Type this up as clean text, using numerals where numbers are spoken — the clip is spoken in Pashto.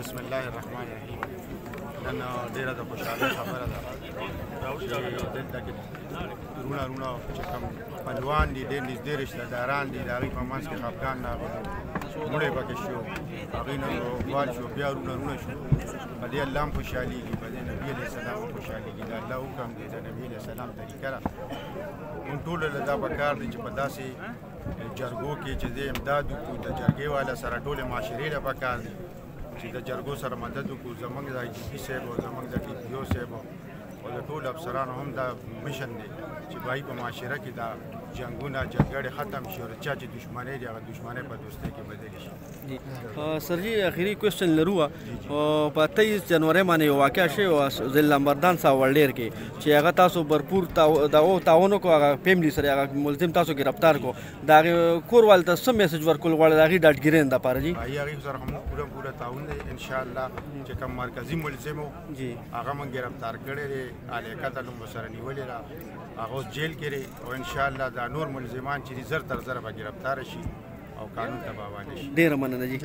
بسم الله الرحمن الرحیم. نن ډیره د خوشحالۍ خبره ده چې دلته کې رونه چې کوم خپلوان دي ډېر نږدې رشتهداران دي د هغوی په منځ کې خفګان راغلی مړی پکې شو هغوی نن روغبال شو بیا رونه شو په دې الله هم خوشحالېږي په دې نبي علیه السلام هم خوشحالېږي د الله حکم دی د نبي علیه السلام طریقه ده. مونږ ټولو له دا پکار دی چې په داسې جرګو کې چې دې امداد وکړو د جرګې والا سره ټولې معاشرې له پکار دي چې د جرګو سره مدد وکړو. زموږ د IGP صاحب او زموږ د DPO صاحب او د ټولو افسرانو هم دا مشن دی چې باید په معاشره کې دا جنګونه جګړې ختم شي او چا چې دشمنۍ دي هغه دشمنۍ په دوستۍ کې بدلې شي. جی سر جی آخري کوېسچن لرو په 23 جنوري باندې یو واقعه شوې وه ضلع لمبردان ساولډیر کې چې هغه تاسو भरपूर تعاون وکړو هغه فیملی سره هغه ملزم تاسو ګرفتار کړو د هغې کور والو ته څه میسج ورکول غواړئ د هغې ډاډګیرۍ دپاره جي هغې سره هم پوره تعاون دی انشاءالله چې کوم مرکزي ملزم و هغه موږ ګرفتار کړی دی الیکته نوم ورسره نیولې ده هغه اوس جیل کې دی او انشاءالله دا نور ملزمان چې دي زر تر زره به ګرفتاره شي او قانون ته به حواله شي. ډېره مننه جي.